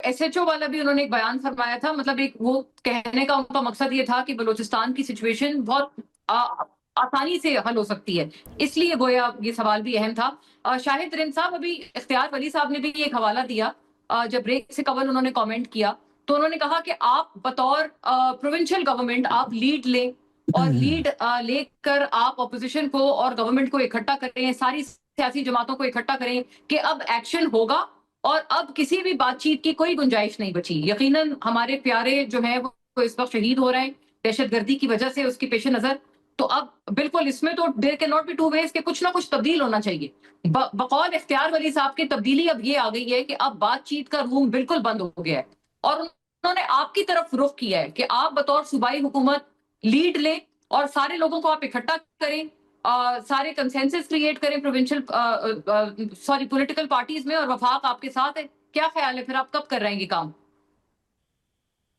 S H O والا بھی انہوں نے ایک بیان فرمایا تھا، مطلب ایک وہ کہنے کا ان کا مقصد یہ تھا کہ بلوچستان کی سچویشن بہت آسانی سے حل ہو سکتی ہے، اس لیے گویا یہ سوال بھی اہم تھا۔ شاہد رند صاحب، ابھی اختیار ولی صاحب نے بھی ایک حوالہ دیا، جب بریک سے قبل انہوں نے کامنٹ کیا تو انہوں نے کہا کہ آپ بطور پروونشل گورنمنٹ آپ لیڈ لیں، اور لیڈ لے کر آپ اپوزیشن کو اور گورنمنٹ کو اکٹھا کریں، ساری سیاسی جماعتوں کو اکٹھا کریں کہ اب ایکشن ہوگا اور اب کسی بھی بات چیت کی کوئی گنجائش نہیں بچی۔ یقیناً ہمارے پیارے جو ہیں وہ اس وقت شہید ہو رہے ہیں دہشت گردی کی وجہ سے، اس کی پیش نظر تو اب بالکل اس میں تو there can not be two ways کہ کچھ نہ کچھ تبدیل ہونا چاہیے۔ بقول اختیار ولی صاحب کی تبدیلی اب یہ آ گئی ہے کہ اب بات چیت کا روم بالکل بند ہو گیا ہے، اور انہوں نے آپ کی طرف رخ کیا ہے کہ آپ بطور صوبائی حکومت لیڈ لیں اور سارے لوگوں کو آپ اکٹھا کریں، سارے کنسنسس کریٹ کریں پروونشل پولیٹیکل پارٹیز میں، اور وفاق آپ کے ساتھ ہے۔ کیا خیال ہے پھر آپ کب کر رہے ہیں یہ کام؟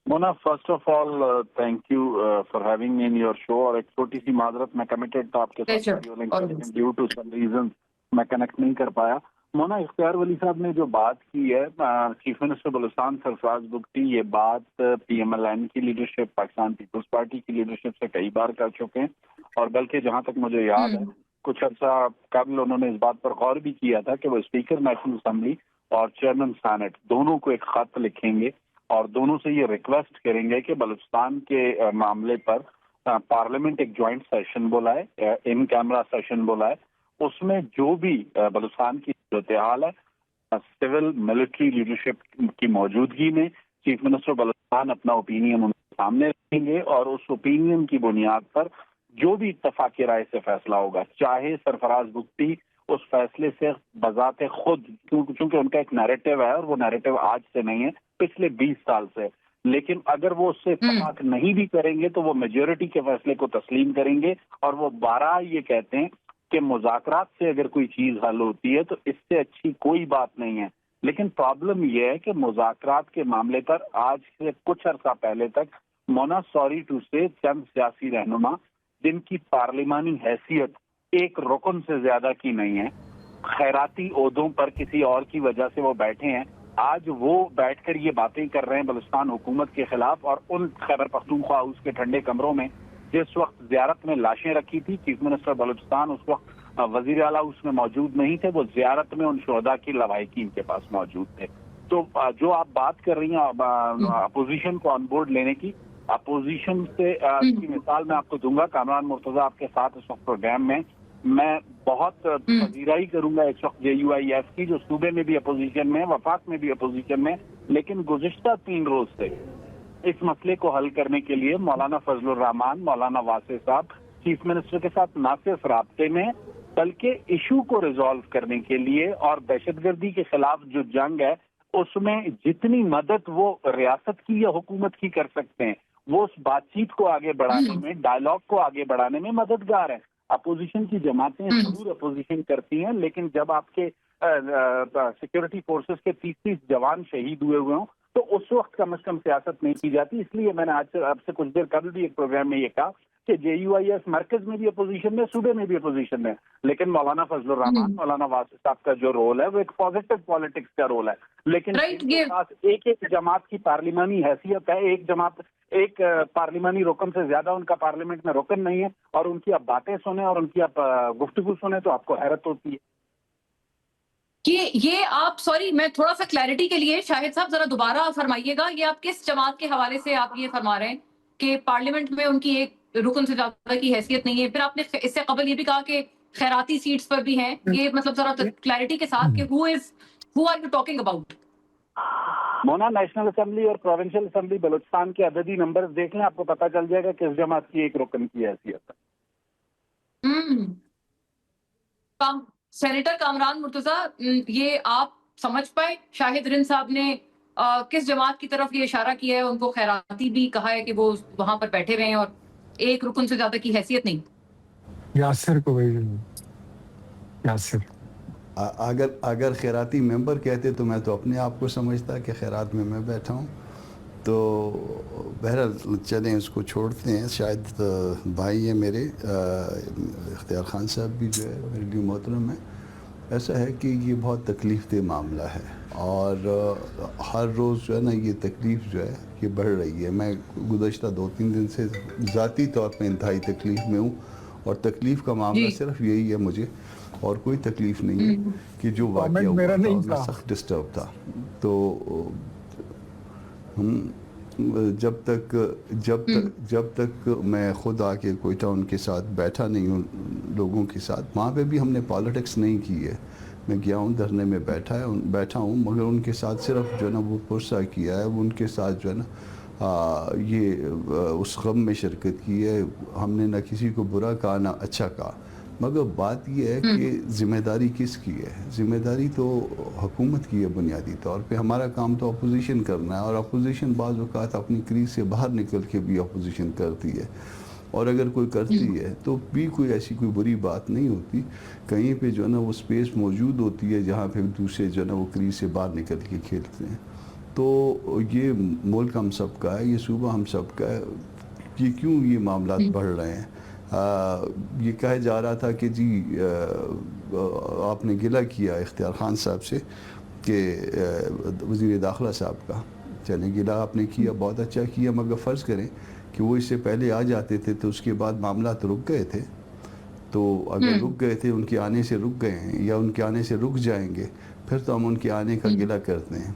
Mona, first of all thank you for having me in your show, اور ایک چھوٹی سی معذرت، میں کمیٹڈ تھا آپ کے ساتھ، ڈیو ٹو سم ریزن میں کنیکٹ نہیں کر پایا۔ مونا، اختیار ولی صاحب نے جو بات کی ہے، چیف منسٹر بلوچستان سرفراز بگٹی یہ بات پی ایم ایل این کی لیڈرشپ، پاکستان پیپلز پارٹی کی لیڈرشپ سے کئی بار کر چکے ہیں، اور بلکہ جہاں تک مجھے یاد ہے کچھ عرصہ قبل انہوں نے اس بات پر غور بھی کیا تھا کہ وہ اسپیکر نیشنل اسمبلی اور چیئرمین سینٹ دونوں کو ایک خط لکھیں گے اور دونوں سے یہ ریکویسٹ کریں گے کہ بلوچستان کے معاملے پر پارلیمنٹ ایک جوائنٹ سیشن بلائے، ان کیمرہ سیشن بلائے، اس میں جو بھی بلوچستان کی صورتحال ہے سول ملٹری لیڈرشپ کی موجودگی میں چیف منسٹر بلوچستان اپنا اوپینین ان کے سامنے رکھیں گے، اور اس اوپینین کی بنیاد پر جو بھی اتفاق رائے سے فیصلہ ہوگا، چاہے سرفراز بگٹی اس فیصلے سے بذات خود، چونکہ ان کا ایک نیریٹو ہے اور وہ نیریٹو آج سے نہیں ہے، پچھلے 20 سال سے، لیکن اگر وہ اس سے اتفاق نہیں بھی کریں گے تو وہ میجورٹی کے فیصلے کو تسلیم کریں گے، اور وہ بارہ یہ کہتے ہیں کہ مذاکرات سے اگر کوئی چیز حل ہوتی ہے تو اس سے اچھی کوئی بات نہیں ہے۔ لیکن پرابلم یہ ہے کہ مذاکرات کے معاملے پر آج سے کچھ عرصہ پہلے تک، مونا سوری ٹو سے، چند سیاسی رہنما جن کی پارلیمانی حیثیت ایک رکن سے زیادہ کی نہیں ہے، خیراتی عہدوں پر کسی اور کی وجہ سے وہ بیٹھے ہیں، آج وہ بیٹھ کر یہ باتیں کر رہے ہیں بلوچستان حکومت کے خلاف، اور ان خیبر پختونخوا ہاؤس کے ٹھنڈے کمروں میں جس وقت زیارت میں لاشیں رکھی تھی، چیف منسٹر بلوچستان اس وقت وزیر اعلیٰ اس میں موجود نہیں تھے، وہ زیارت میں ان شہداء کی لواحقین کے پاس موجود تھے۔ تو جو آپ بات کر رہی ہیں اپوزیشن کو آن بورڈ لینے کی، اپوزیشن سے کی مثال میں آپ کو دوں گا، کامران مرتضیٰ آپ کے ساتھ اس وقت پروگرام میں بہت پذیرائی کروں گا اس وقت جے یو آئی ایف کی، جو صوبے میں بھی اپوزیشن میں، وفاق میں بھی اپوزیشن میں، لیکن گزشتہ 3 روز سے اس مسئلے کو حل کرنے کے لیے مولانا فضل الرحمان، مولانا واسع صاحب چیف منسٹر کے ساتھ نہ صرف رابطے میں، بلکہ ایشو کو ریزالو کرنے کے لیے اور دہشت گردی کے خلاف جو جنگ ہے اس میں جتنی مدد وہ ریاست کی یا حکومت کی کر سکتے ہیں، وہ اس بات چیت کو آگے بڑھانے میں، ڈائلاگ کو آگے بڑھانے میں مددگار ہے۔ اپوزیشن کی جماعتیں ضرور اپوزیشن کرتی ہیں، لیکن جب آپ کے سیکورٹی فورسز کے 30 جوان شہید ہوئے ہوں تو اس وقت کم از کم سیاست نہیں کی جاتی۔ اس لیے میں نے آج سے آپ سے کچھ دیر قبل بھی ایک پروگرام میں یہ کہا کہ جے یو آئی ایس مرکز میں بھی اپوزیشن میں، صوبے میں بھی اپوزیشن میں، لیکن مولانا فضل الرحمان، مولانا واسع صاحب کا جو رول ہے وہ ایک پازیٹو پالیٹکس کا رول ہے، لیکن ایک جماعت کی پارلیمانی حیثیت ہے، ایک جماعت ایک پارلیمانی رکن سے زیادہ ان کا پارلیمنٹ میں رکن نہیں ہے، اور ان کی آپ باتیں سنیں اور ان کی آپ گفتگو سنیں تو آپ کو حیرت ہوتی ہے کہ یہ آپ، سوری میں تھوڑا سا کلیئرٹی کے لیے شاہد صاحب ذرا دوبارہ فرمائیے گا، یہ آپ کس جماعت کے حوالے سے آپ یہ فرما رہے ہیں کہ پارلیمنٹ میں ان کی ایک رکن سے زیادہ کی حیثیت نہیں ہے؟ پھر آپ نے اس سے قبل یہ بھی کہا کہ خیراتی سیٹس پر بھی ہیں، یہ مطلب ذرا کلیئرٹی کے ساتھ کہ who are you talking about؟ Mona, national assembly اور پروونشل اسمبلی بلوچستان کے عددی نمبر دیکھ لیں، آپ کو پتہ چل جائے گا کس جماعت کی ایک رکن کی حیثیت ہے۔ سینیٹر کامران مرتضیٰ، یہ آپ سمجھ پائے شاہد رند صاحب نے کس جماعت کی طرف یہ اشارہ کیا ہے؟ ان کو خیراتی بھی کہا ہے کہ وہ وہاں پر بیٹھے ہوئے ہیں اور ایک رکن سے زیادہ کی حیثیت نہیں۔ یاسر کو یاسر اگر خیراتی ممبر کہتے تو میں تو اپنے آپ کو سمجھتا کہ خیرات میں بیٹھا ہوں، تو بہرحال چلیں اس کو چھوڑتے ہیں۔ شاید بھائی ہیں میرے اختیار خان صاحب بھی جو ہے میرے لیے محترم ہیں، ایسا ہے کہ یہ بہت تکلیف دہ معاملہ ہے اور ہر روز جو ہے نا یہ تکلیف جو ہے یہ بڑھ رہی ہے. میں گزشتہ 2-3 دن سے ذاتی طور پہ انتہائی تکلیف میں ہوں اور تکلیف کا معاملہ صرف یہی ہے مجھے اور کوئی تکلیف نہیں ہے کہ جو واقعہ ہوا تھا میں سخت ڈسٹرب تھا. تو جب تک میں خود آ کے کوئٹہ ان کے ساتھ بیٹھا نہیں ہوں لوگوں کے ساتھ, وہاں پہ بھی ہم نے پالیٹکس نہیں کی ہے. میں گیا ہوں دھرنے میں بیٹھا ہوں مگر ان کے ساتھ صرف جو ہے نا وہ پرسہ کیا ہے, ان کے ساتھ جو ہے نا یہ اس غم میں شرکت کی ہے. ہم نے نہ کسی کو برا کہا نہ اچھا کہا, مگر بات یہ ہے کہ ذمہ داری کس کی ہے؟ ذمہ داری تو حکومت کی ہے بنیادی طور پہ. ہمارا کام تو اپوزیشن کرنا ہے اور اپوزیشن بعض اوقات اپنی کریز سے باہر نکل کے بھی اپوزیشن کرتی ہے, اور اگر کوئی کرتی ہے تو بھی کوئی ایسی کوئی بری بات نہیں ہوتی. کہیں پہ جو ہے نا وہ سپیس موجود ہوتی ہے جہاں پہ دوسرے جو ہے نا وہ کریز سے باہر نکل کے کھیلتے ہیں. تو یہ ملک ہم سب کا ہے, یہ صوبہ ہم سب کا ہے. کہ کیوں یہ معاملات بڑھ رہے ہیں؟ یہ کہا جا رہا تھا کہ جی آپ نے گلہ کیا اختیار خان صاحب سے کہ وزیر داخلہ صاحب کا, چلیں گلہ آپ نے کیا, بہت اچھا کیا, مگر فرض کریں کہ وہ اس سے پہلے آ جاتے تھے تو اس کے بعد معاملات رک گئے تھے. تو اگر رک گئے تھے, ان کے آنے سے رک گئے ہیں یا ان کے آنے سے رک جائیں گے, پھر تو ہم ان کے آنے کا گلہ کرتے ہیں.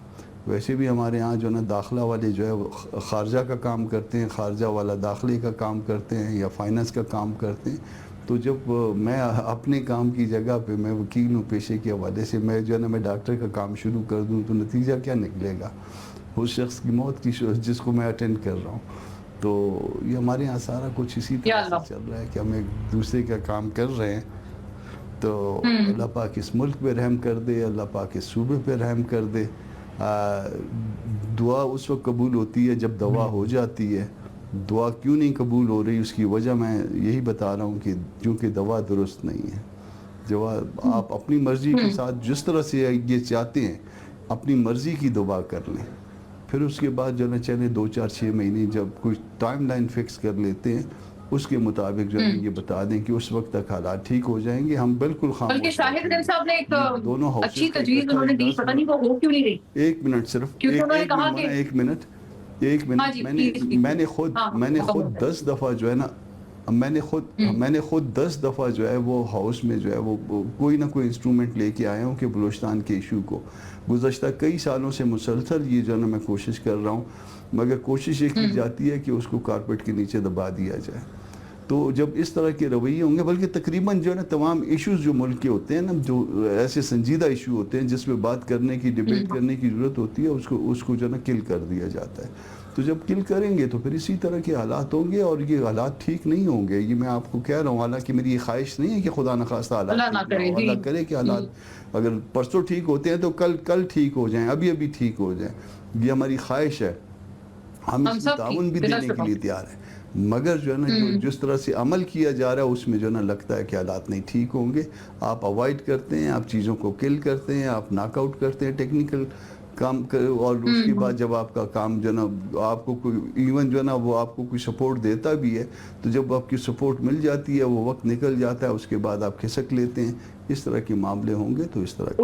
ویسے بھی ہمارے ہاں جو ہے نا داخلہ والے جو ہے وہ خارجہ کا کام کرتے ہیں, خارجہ والا داخلے کا کام کرتے ہیں یا فائننس کا کام کرتے ہیں. تو جب میں اپنے کام کی جگہ پہ میں وکیل ہوں پیشے کے حوالے سے, میں جو ہے نا میں ڈاکٹر کا کام شروع کر دوں تو نتیجہ کیا نکلے گا؟ اس شخص کی موت کی جس کو میں اٹینڈ کر رہا ہوں. تو یہ ہمارے یہاں سارا کچھ اسی طرح سے چل رہا ہے کہ ہم ایک دوسرے کا کام کر رہے ہیں. تو اللہ پاک اس ملک پہ رحم کر دے, اللہ پاک اس صوبے پہ رحم کر دے. دعا اس وقت قبول ہوتی ہے جب دوا ہو جاتی ہے. دعا کیوں نہیں قبول ہو رہی اس کی وجہ میں یہی بتا رہا ہوں کہ کیونکہ دوا درست نہیں ہے. آپ اپنی مرضی کے ساتھ جس طرح سے یہ چاہتے ہیں اپنی مرضی کی دعا کر لیں, پھر اس کے بعد جو ہے چلے 2-4-6 مہینے جب کچھ ٹائم لائن فکس کر لیتے ہیں اس کے مطابق جو ہے یہ بتا دیں کہ اس وقت تک حالات ٹھیک ہو جائیں گے. ہم بالکل خاموش. بلکہ شاہد الدین صاحب نے ایک دونوں اچھی تجویز انہوں نے دی, پتہ نہیں وہ ہو کیوں نہیں رہی. ایک منٹ صرف, ایک منٹ میں نے خود 10 دفعہ جو ہے نا میں نے خود 10 دفعہ جو ہے وہ ہاؤس میں جو ہے وہ کوئی نہ کوئی انسٹرومنٹ لے کے آیا ہوں کہ بلوچستان کے ایشو کو گزشتہ کئی سالوں سے مسلسل یہ جو ہے نا میں کوشش کر رہا ہوں, مگر کوشش یہ کی جاتی ہے کہ اس کو کارپیٹ کے نیچے دبا دیا جائے. تو جب اس طرح کے رویے ہوں گے, بلکہ تقریباً جو ہے نا تمام ایشوز جو ملک کے ہوتے ہیں نا, جو ایسے سنجیدہ ایشو ہوتے ہیں جس پہ بات کرنے کی ڈیبیٹ کرنے کی ضرورت ہوتی ہے, اس کو جو ہے نا کل کر دیا جاتا ہے. تو جب کل کریں گے تو پھر اسی طرح کے حالات ہوں گے اور یہ حالات ٹھیک نہیں ہوں گے. یہ میں آپ کو کہہ رہا ہوں, حالانکہ میری یہ خواہش نہیں ہے کہ خدا نخواستہ حالات اللہ کرے کہ حالات اگر پرسوں ٹھیک ہوتے ہیں تو کل ٹھیک ہو جائیں, ابھی ٹھیک ہو جائیں. یہ ہماری خواہش ہے, ہم اس میں تعاون بھی دینے کے لیے تیار ہیں, مگر جو ہے نا جس طرح سے عمل کیا جا رہا ہے اس میں جو ہے نا لگتا ہے کہ حالات نہیں ٹھیک ہوں گے. آپ اوائڈ کرتے ہیں, آپ چیزوں کو کل کرتے ہیں, آپ ناک آؤٹ کرتے ہیں ٹیکنیکل کام اور اس کے بعد جب آپ کا کام جو ہے نا آپ کو کوئی ایون جو ہے نا وہ آپ کو کوئی سپورٹ دیتا بھی ہے تو جب آپ کی سپورٹ مل جاتی ہے وہ وقت نکل جاتا ہے, اس کے بعد آپ کھسک لیتے ہیں. اس طرح کے معاملے ہوں گے تو اس طرح